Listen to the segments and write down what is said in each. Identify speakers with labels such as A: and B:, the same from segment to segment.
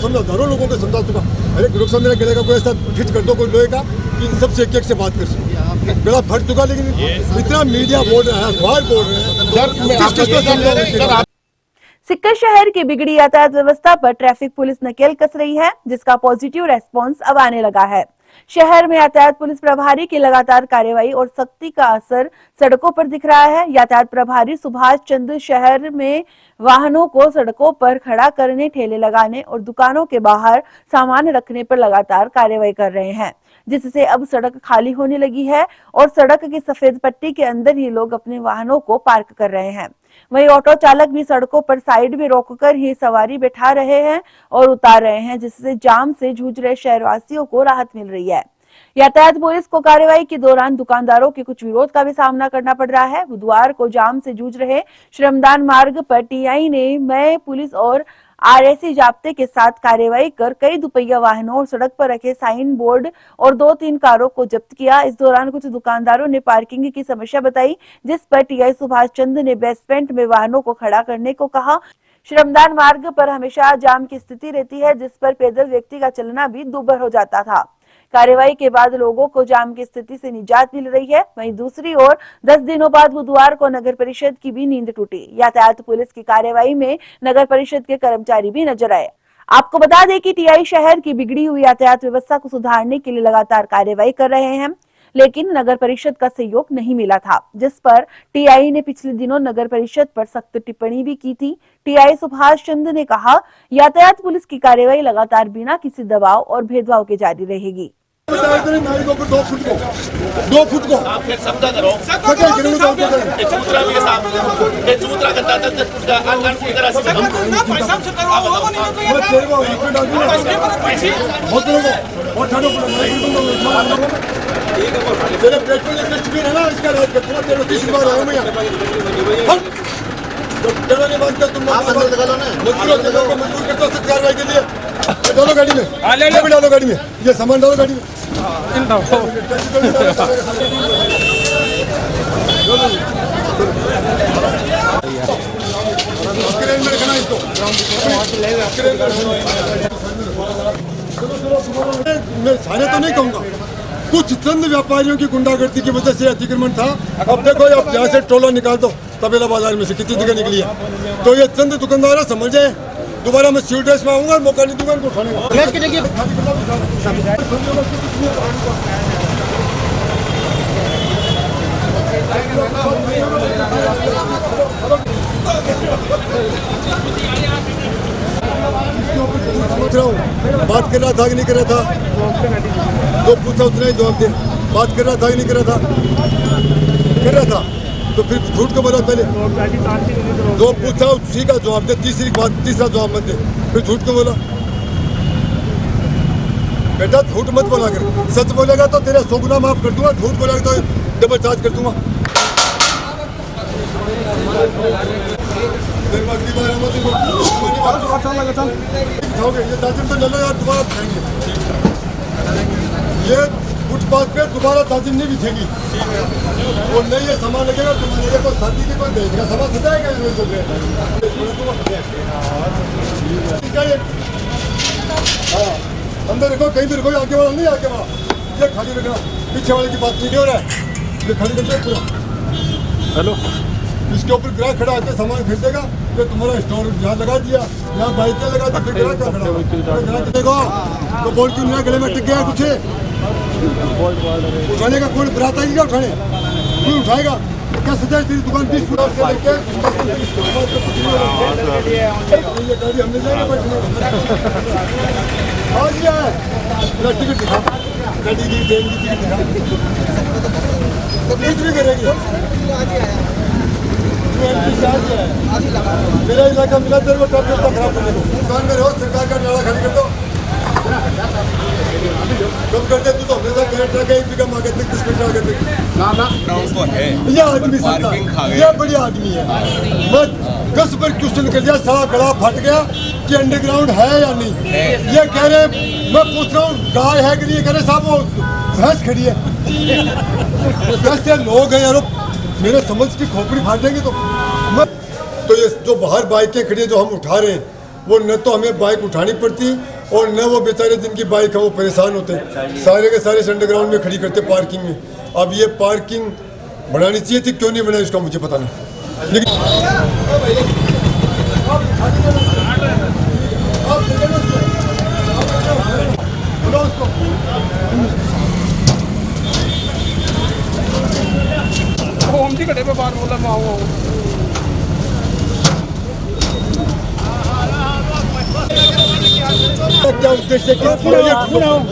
A: समझा, हजारों लोगों को समझा चुका। अरे गुरुक्षा मेरा गले का कोई ऐसा फिट कर दो कोई लोहे का कि इन सबसे एक से बात कर सकूं। गला फट चुका, लेकिन इतना मीडिया बोल रहा है, अखबार बोल रहे हैं।
B: सिक्कर शहर की बिगड़ी यातायात व्यवस्था पर ट्रैफिक पुलिस नकेल कस रही है, जिसका पॉजिटिव रेस्पॉन्स अब आने लगा है। शहर में यातायात पुलिस प्रभारी की लगातार कार्रवाई और सख्ती का असर सड़कों पर दिख रहा है। यातायात प्रभारी सुभाष चंद्र शहर में वाहनों को सड़कों पर खड़ा करने, ठेले लगाने और दुकानों के बाहर सामान रखने पर लगातार कार्रवाई कर रहे हैं, जिससे अब सड़क खाली होने लगी है और सड़क की सफेद पट्टी के अंदर ही लोग अपने वाहनों को पार्क कर रहे हैं। वहीं ऑटो चालक भी सड़कों पर साइड में रोककर ही सवारी बैठा रहे हैं और उतार रहे हैं, जिससे जाम से जूझ रहे शहरवासियों को राहत मिल रही है। यातायात पुलिस को कार्रवाई के दौरान दुकानदारों के कुछ विरोध का भी सामना करना पड़ रहा है। बुधवार को जाम से जूझ रहे श्रमदान मार्ग पर टीआई ने मैं पुलिस और आरएसी जाब्ते के साथ कार्रवाई कर कई दुपहिया वाहनों और सड़क पर रखे साइन बोर्ड और 2-3 कारों को जब्त किया। इस दौरान कुछ दुकानदारों ने पार्किंग की समस्या बताई, जिस पर टीआई सुभाष चंद्र ने बेसमेंट में वाहनों को खड़ा करने को कहा। श्रमदान मार्ग पर हमेशा जाम की स्थिति रहती है, जिस पर पैदल व्यक्ति का चलना भी दूभर हो जाता था। कार्रवाई के बाद लोगों को जाम की स्थिति से निजात मिल रही है। वहीं दूसरी ओर 10 दिनों बाद बुधवार को नगर परिषद की भी नींद टूटी। यातायात पुलिस की कार्रवाई में नगर परिषद के कर्मचारी भी नजर आए। आपको बता दें कि टीआई शहर की बिगड़ी हुई यातायात व्यवस्था को सुधारने के लिए लगातार कार्रवाई कर रहे हैं, लेकिन नगर परिषद का सहयोग नहीं मिला था, जिस पर टीआई ने पिछले दिनों नगर परिषद पर सख्त टिप्पणी भी की थी। टीआई सुभाष चंद्र ने कहा, यातायात पुलिस की कार्रवाई लगातार बिना किसी दबाव और भेदभाव के जारी रहेगी।
A: 2 फुट को
C: आप फिर समझा करो, ये चूतरा भी है साहब, ये चूतरा करता था 10 फुट का अनगन फुट करा से पैसा से करो लोगों ने तो यार इसके पर पैसे
A: बहुत लोगों और ठाडो तेरे पेट्रोल एक डस्टबिन है ना, इसका राज का तेरे 30 बार आया मैं यहां चलो ने बात कर, तुम आप अंदर लगा लो ना, मजबूर करते हो सब कार्रवाई के लिए। डालो गाड़ी में, ले डालो गाड़ी में, ये सामान डालो गाड़ी में। मैं सारे तो नहीं कहूँगा, कुछ चंद व्यापारियों की गुंडागर्दी की वजह से अतिक्रमण था। अब देखो, अब यहाँ से टोला निकाल दो तबेला बाजार में से, कितनी जगह निकली है। तो ये चंद दुकानदार है, समझ जाए। दोबारा मैं सिविल ड्रेस में आऊंगा, मौका नहीं दूंगा इनको उठाने का। बात कर रहा था कि नहीं कर रहा था, जो पूछा उतना ही जवाब दे। बात कर रहा था कि नहीं कर रहा था, कर रहा था, तो फिर झूठ को बोला। पहले जो पूछा उसी का जवाब दे, तीसरा जवाब मत दे, फिर झूठ को बोला। बेटा झूठ मत बोला कर, सच बोलेगा तो तेरे 100 गुना माफ कर दूंगा, झूठ बोलेगा तो डबल चार्ज कर दूंगा। तो ले लो यार, दोबारा खाएंगे। ये फुटपाथ पे दोबारा ताजिम नहीं बिछेगी और नहीं ये सामान लगेगा तुम्हारे लिए। कोई शादी की कोई भेजेगा सामान सजाएगा, हाँ अंदर देखो, कहीं भी रखो, आगे वाला नहीं, आगे वाला ये खाली रखना, पीछे वाले की बात नहीं हो रहा है, ये खाली रखना पूरा। हेलो, इसके ऊपर ग्राहक खड़ा होकर सामान खरीदेगा, ये तुम्हारा स्टोर यहाँ लगा दिया, यहाँ बाइकें लगा दी, फिर ग्राहक खड़ा होगा, ग्राहक देखो तो बोल क्यों नहीं, गले में टिक गया कुछ उठाने का कौन बरात आएगी क्या उठाने, क्यों उठाएगा? क्या सजा है तेरी दुकान 20 फुट से लेके हमने जाएंगे आज ही है टिकट दिखा, गाड़ी की ट्रेन की टिकट दिखा, तो कुछ भी करेगी। मेरा इलाका मिला तेरे को ट्रैफिक खराब करने को, दुकान में रहो, सरकार का नाला खाली कर दो। कब करते तू तो हमेशा कलेक्टर का 1 बीघा मांगे थे, 10 मीटर आगे थे है। ये आदमी ये बड़ी आदमी है, मैं 10 बार क्वेश्चन कर दिया, सारा गला फट गया कि अंडरग्राउंड है या नहीं। ये कह रहे, मैं पूछ रहा हूँ गाय है कि नहीं, कह रहे साहब वो भैंस खड़ी है। कैसे लोग हैं यार, मेरे समझ की खोपड़ी फाड़ देंगे। तो ये जो बाहर बाइकें खड़ी है जो हम उठा रहे हैं, वो न तो हमें बाइक उठानी पड़ती और न वो बेचारे जिनकी बाइक है वो परेशान होते, सारे के सारे अंडरग्राउंड में खड़ी करते पार्किंग में। अब ये पार्किंग बनानी चाहिए थी, क्यों नहीं बनाई उसका मुझे पता नहीं, लेकिन
D: हम जी कटे पे बात बोला मैं आऊँ
A: क्या उद्देश्य है,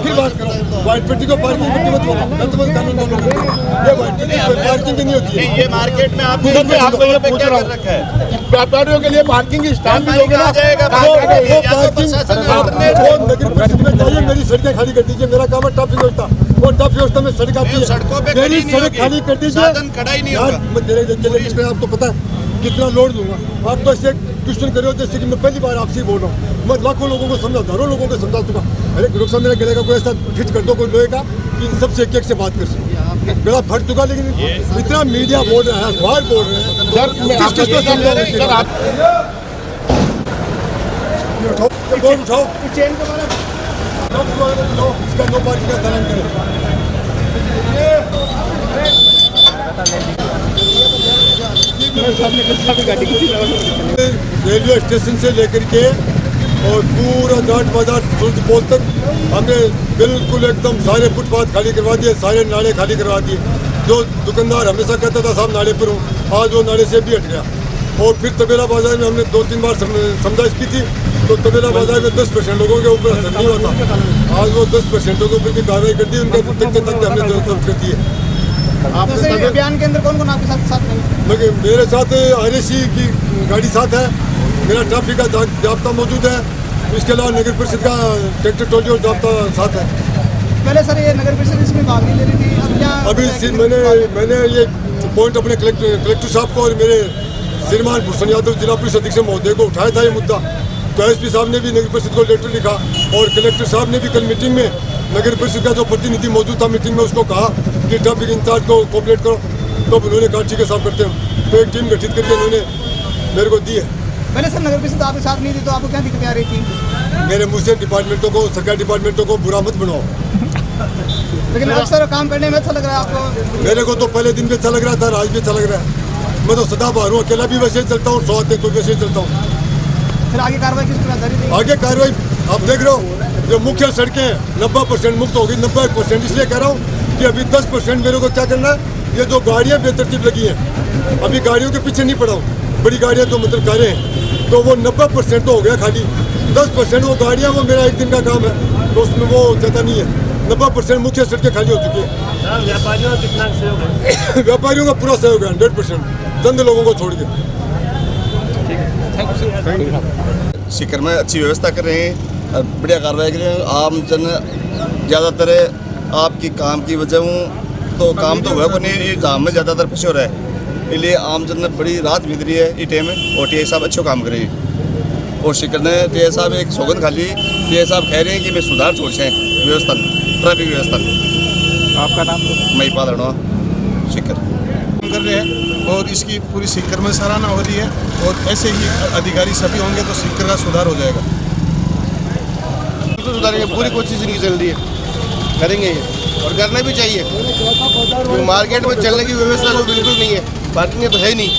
A: फिर बात करो। व्हाइट पट्टी को पार्किंग की मत बोलो, मैं तुम्हें कानून बोलूंगा। ये व्हाइट पट्टी पार्किंग की नहीं होती है।
C: ये मार्केट में आपको ये पूछ रहा हूँ,
D: व्यापारियों के लिए पार्किंग की स्टैंप भी दोगे ना?
A: वो पार्किंग वो नगर परिषद में चाहिए। मेरी सड़कें खाली कर दीजिए, मेरा काम है ट्रैफिक व्यवस्था, और ट्रैफिक व्यवस्था में सड़क आती है, मेरी सड़क खाली कर दीजिए। आपको पता है कितना लोड दूंगा, आप तो ऐसे क्वेश्चन करो जैसे कि मैं पहली बार आपसे बोल रहा हूँ। मैं लाखों लोगों को समझा, हजारों लोगों को समझा चुका। अरे गुरु साहब मेरे गले का कोई ऐसा फिट कर दो कोई लोहे का कि इन सबसे एक से बात कर सके। गला फट चुका, लेकिन इतना मीडिया बोल रहा है, अखबार बोल रहे हैं, किसको समझाओ? उठाओ इसका नो पार्किंग का चालान करें। रेलवे स्टेशन से लेकर के और पूरा जाट बाजार सूरजपोल तक हमने बिल्कुल एकदम सारे फुटपाथ खाली करवा दिए, सारे नाले खाली करवा दिए। जो दुकानदार हमेशा कहता था साहब नाले पर हूँ, आज वो नाले से भी हट गया। और फिर तबेला बाजार में हमने 2-3 बार समझाइश की थी, तो तबेला बाजार में 10% लोगों के ऊपर असर नहीं होता। आज वो 10% के ऊपर की कार्रवाई कर दी, उनके तकते तक हमने जरूरत कर दी है।
E: अभियान के अंदर कौन कौन आपके साथ नहीं?
A: मेरे साथ RSC की गाड़ी साथ है, मेरा ट्रैफिक का जाब्ता मौजूद है, इसके अलावा नगर परिषद का ट्रैक्टर ट्रॉली और जाब्ता साथ है।
E: पहले सर ये नगर परिषद इसमें भाग नहीं ले रही थी, अब क्या?
A: अभी मैंने ये पॉइंट अपने कलेक्टर साहब को और मेरे श्रीमान भूषण यादव जिला पुलिस अधीक्षक महोदय को उठाया था ये मुद्दा। तो SP साहब ने भी नगर परिषद को लेटर लिखा और कलेक्टर साहब ने भी कल मीटिंग में नगर परिषद का जो प्रतिनिधि मौजूद था मीटिंग में उसको कहा कि ट्रैफिक इंचार्ज को कोऑपरेट करो। तो उन्होंने कहा ठीक है साहब करते हैं, तो एक टीम गठित करके उन्होंने मेरे को दी है।
E: पहले सर नगर परिषद आपके साथ नहीं थी तो आपको क्या दिक्कतें आ रही थी?
A: मेरे मुँह से डिपार्टमेंटों को, सरकारी डिपार्टमेंटों को बुरा मत बनाओ।
E: लेकिन अब सर काम करने में अच्छा लग रहा है आपको?
A: मेरे को तो पहले दिन भी अच्छा लग रहा था, आज भी अच्छा लग रहा है। मैं तो सदा बाहर हूँ, अकेला भी वैसे ही चलता हूँ, 100 आते तो वैसे ही चलता हूँ।
E: फिर आगे कार्रवाई किस तरह करेंगे?
A: आगे कार्रवाई आप देख रहे हो, जो मुख्य सड़कें 90% मुक्त होगी, 90% इसलिए कह रहा हूँ कि अभी 10% मेरे को क्या करना है, ये जो गाड़ियाँ बेतरतीब लगी हैं, अभी गाड़ियों के पीछे नहीं पड़ा हूँ, बड़ी गाड़ियाँ जो मतलब कारें हैं, तो वो 90% तो हो गया खाली, 10% वो गाड़ियाँ वो मेरा एक दिन का काम है, तो उसमें वो ज़्यादा नहीं है। 90% मुख्य सड़कें खाली हो चुकी है।
F: व्यापारियों का कितना सहयोग है?
A: व्यापारियों का पूरा सहयोग है 100%, चंद लोगों को छोड़ के।
G: सीकर में अच्छी व्यवस्था कर रहे हैं, बढ़िया कार्रवाई कर रहे हैं। आम जन ज़्यादातर आपकी काम की वजह हूँ तो काम तो हुआ को नहीं, ये जाम में ज़्यादातर फंसे हो रहा है, इसलिए आम जन ने बड़ी राहत मिल रही है ये टाइम में। और TI साहब अच्छे काम कर रहे हैं और सीकर ने TI साहब एक सौगंध खाली, TI साहब कह रहे हैं कि मैं सुधार छोड़ से व्यवस्था में, ट्रैफिक व्यवस्था में।
D: आपका नाम?
G: महिपाल रणवा, सीकर
H: कर रहे हैं और इसकी पूरी सीकर में सराहना हो रही है और ऐसे ही अधिकारी सभी होंगे तो सीकर का सुधार हो जाएगा।
I: बिल्कुल सुधारेंगे, पूरी कोशिश इनकी चल रही है, करेंगे ये और करना भी चाहिए। मार्केट में चलने की व्यवस्था तो बिल्कुल नहीं है, पार्किंग तो है नहीं।